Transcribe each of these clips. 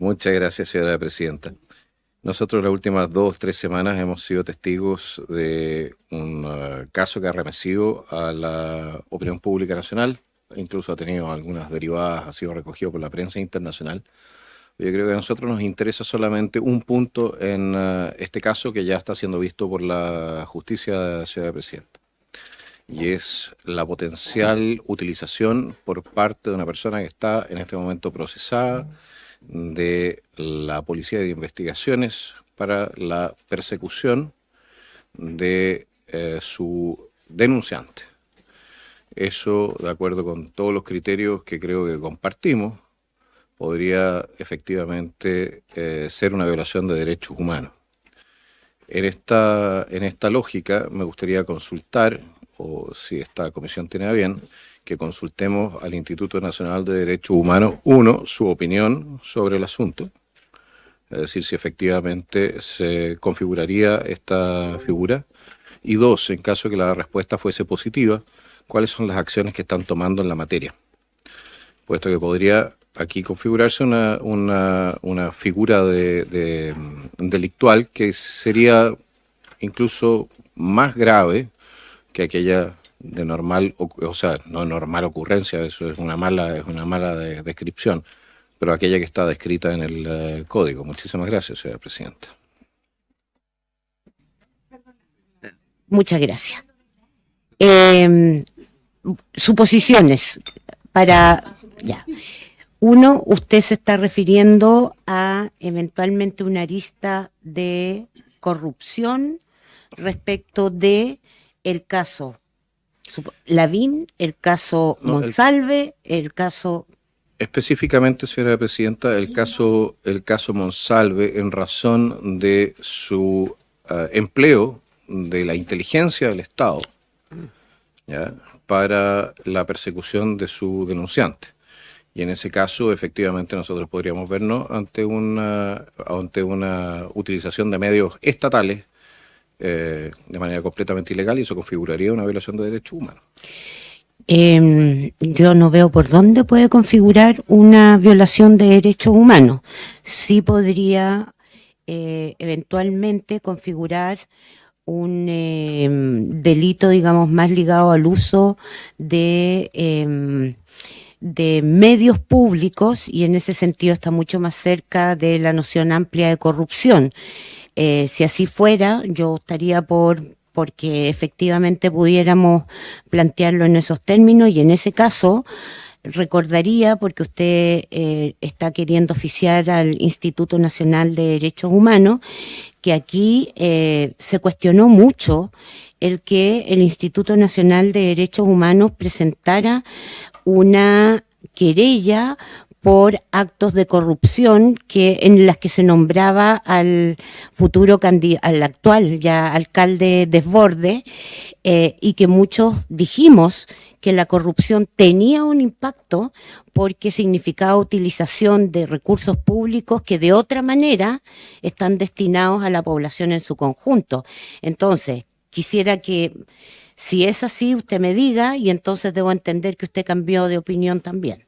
Muchas gracias, señora presidenta. Nosotros las últimas 2 o 3 semanas hemos sido testigos de un caso que ha arremetido a la opinión pública nacional, incluso ha tenido algunas derivadas, ha sido recogido por la prensa internacional. Yo creo que a nosotros nos interesa solamente un punto en este caso que ya está siendo visto por la justicia, señora presidenta, y es la potencial utilización por parte de una persona que está en este momento procesada de la Policía de Investigaciones para la persecución de su denunciante. Eso, de acuerdo con todos los criterios que creo que compartimos, podría efectivamente ser una violación de derechos humanos. En esta lógica me gustaría consultar, o si esta comisión tiene a bien, que consultemos al Instituto Nacional de Derechos Humanos, uno, su opinión sobre el asunto, es decir, si efectivamente se configuraría esta figura, y dos, en caso de que la respuesta fuese positiva, cuáles son las acciones que están tomando en la materia, puesto que podría aquí configurarse una figura delictual que sería incluso más grave que aquella de normal, o sea, no normal ocurrencia, eso es una mala descripción, pero aquella que está descrita en el código. Muchísimas gracias, señora presidenta. Muchas gracias. Suposiciones para... Ya. Uno, usted se está refiriendo a eventualmente una arista de corrupción respecto de el caso Lavín, el caso Monsalve, el caso... Específicamente, señora presidenta, el caso Monsalve, en razón de su empleo de la inteligencia del Estado, ¿ya?, para la persecución de su denunciante. Y en ese caso, efectivamente, nosotros podríamos vernos ante una utilización de medios estatales de manera completamente ilegal, y eso configuraría una violación de derechos humanos. Yo no veo por dónde puede configurar una violación de derechos humanos. Sí podría eventualmente configurar un delito, digamos, más ligado al uso de medios públicos, y en ese sentido está mucho más cerca de la noción amplia de corrupción. Si así fuera, yo estaría porque efectivamente pudiéramos plantearlo en esos términos, y en ese caso recordaría, porque usted está queriendo oficiar al Instituto Nacional de Derechos Humanos, que aquí se cuestionó mucho el que el Instituto Nacional de Derechos Humanos presentara una querella por actos de corrupción en las que se nombraba al al actual ya alcalde Desbordes, y que muchos dijimos que la corrupción tenía un impacto porque significaba utilización de recursos públicos que de otra manera están destinados a la población en su conjunto. Entonces, quisiera que, si es así, usted me diga, y entonces debo entender que usted cambió de opinión también.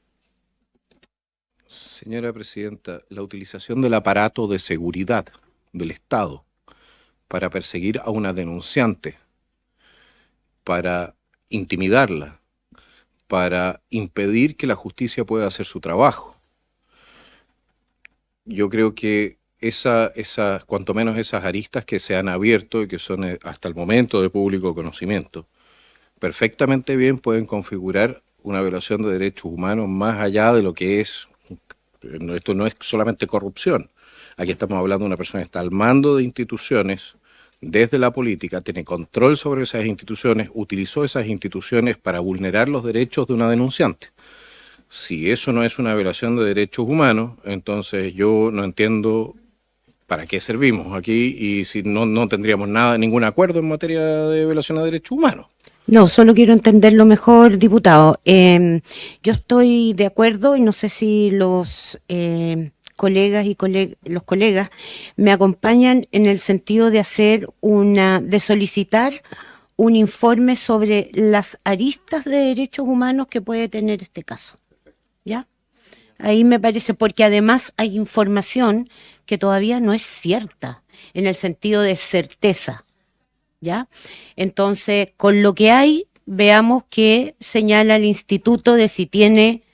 Señora presidenta, la utilización del aparato de seguridad del Estado para perseguir a una denunciante, para intimidarla, para impedir que la justicia pueda hacer su trabajo, yo creo que cuanto menos esas aristas que se han abierto y que son hasta el momento de público conocimiento, perfectamente bien pueden configurar una violación de derechos humanos más allá de lo que es. Esto no es solamente corrupción. Aquí estamos hablando de una persona que está al mando de instituciones desde la política, tiene control sobre esas instituciones, utilizó esas instituciones para vulnerar los derechos de una denunciante. Si eso no es una violación de derechos humanos, entonces yo no entiendo para qué servimos aquí, y si no tendríamos ningún acuerdo en materia de violación de derechos humanos. No, solo quiero entenderlo mejor, diputado. Yo estoy de acuerdo, y no sé si los colegas y los colegas me acompañan en el sentido de de solicitar un informe sobre las aristas de derechos humanos que puede tener este caso. ¿Ya? Ahí me parece, porque además hay información que todavía no es cierta, en el sentido de certeza, ¿ya? Entonces, con lo que hay, veamos qué señala el instituto de si tiene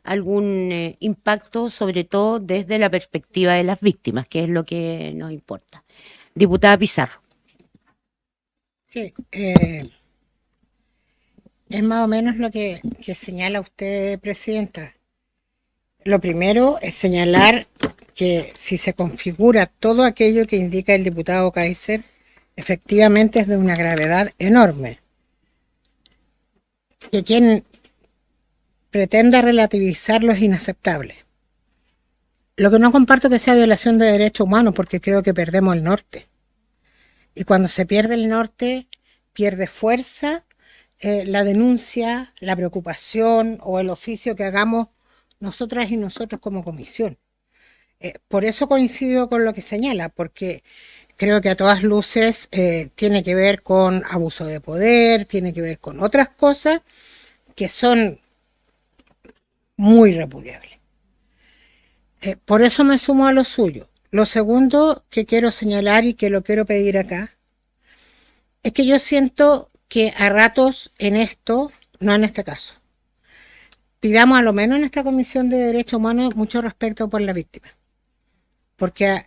algún impacto, sobre todo desde la perspectiva de las víctimas, que es lo que nos importa. Diputada Pizarro. Sí, es más o menos lo que señala usted, Presidenta. Lo primero es señalar que si se configura todo aquello que indica el diputado Kaiser, efectivamente es de una gravedad enorme. Que quien pretenda relativizarlo es inaceptable. Lo que no comparto que sea violación de derechos humanos, porque creo que perdemos el norte. Y cuando se pierde el norte, pierde fuerza la denuncia, la preocupación o el oficio que hagamos nosotras y nosotros como comisión. Por eso coincido con lo que señala, porque creo que a todas luces tiene que ver con abuso de poder, tiene que ver con otras cosas que son muy repudiables. Por eso me sumo a lo suyo. Lo segundo que quiero señalar y que lo quiero pedir acá, es que yo siento que a ratos en esto, no en este caso, pidamos a lo menos en esta Comisión de Derechos Humanos mucho respeto por la víctima. Porque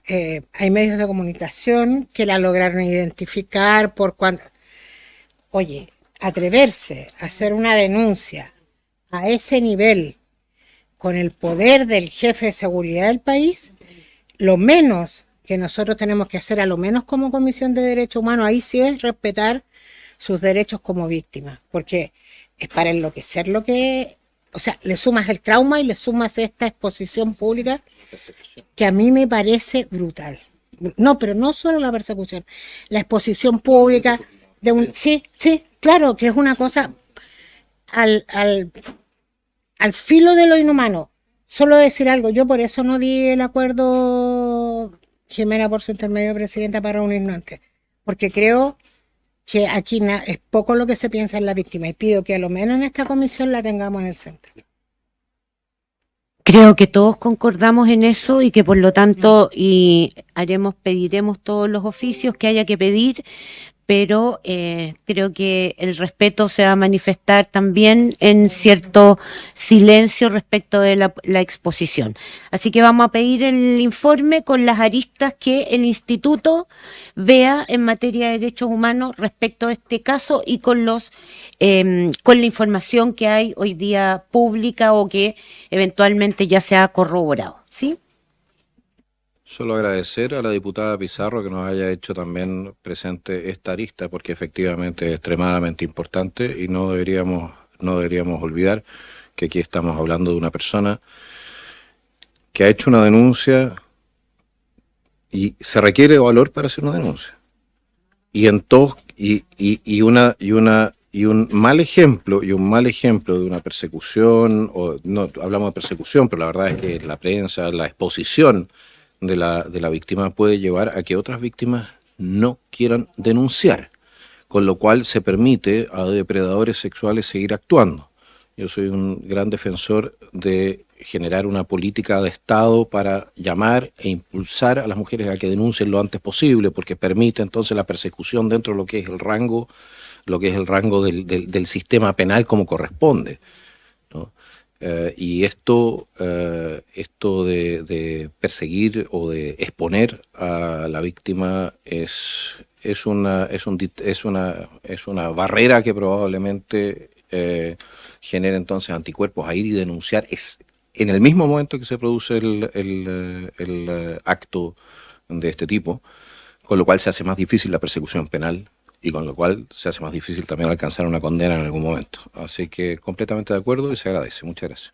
hay medios de comunicación que la lograron identificar por cuando... Oye, atreverse a hacer una denuncia a ese nivel con el poder del jefe de seguridad del país, lo menos que nosotros tenemos que hacer, a lo menos como Comisión de Derechos Humanos, ahí sí es respetar sus derechos como víctima, porque es para enloquecer lo que... O sea, le sumas el trauma y le sumas esta exposición pública que a mí me parece brutal. No, pero no solo la persecución, la exposición pública de un... Sí, claro, que es una cosa al filo de lo inhumano. Solo decir algo, yo por eso no di el acuerdo, Jimena, por su intermedio, Presidenta, para reunirnos antes, porque creo que aquí es poco lo que se piensa en la víctima y pido que a lo menos en esta comisión la tengamos en el centro. Creo que todos concordamos en eso y que por lo tanto pediremos todos los oficios que haya que pedir, pero creo que el respeto se va a manifestar también en cierto silencio respecto de la exposición. Así que vamos a pedir el informe con las aristas que el instituto vea en materia de derechos humanos respecto a este caso y con con la información que hay hoy día pública o que eventualmente ya se ha corroborado, ¿sí? Solo agradecer a la diputada Pizarro que nos haya hecho también presente esta arista, porque efectivamente es extremadamente importante y no deberíamos olvidar que aquí estamos hablando de una persona que ha hecho una denuncia y se requiere valor para hacer una denuncia. Y un mal ejemplo de una persecución, o no hablamos de persecución, pero la verdad es que la prensa, la exposición de la víctima puede llevar a que otras víctimas no quieran denunciar, con lo cual se permite a depredadores sexuales seguir actuando. Yo soy un gran defensor de generar una política de Estado para llamar e impulsar a las mujeres a que denuncien lo antes posible, porque permite entonces la persecución dentro de lo que es el rango del sistema penal como corresponde, ¿no? Y esto de perseguir o de exponer a la víctima es una barrera que probablemente genera entonces anticuerpos a ir y denunciar en el mismo momento que se produce el acto de este tipo, con lo cual se hace más difícil la persecución penal y con lo cual se hace más difícil también alcanzar una condena en algún momento. Así que completamente de acuerdo y se agradece. Muchas gracias.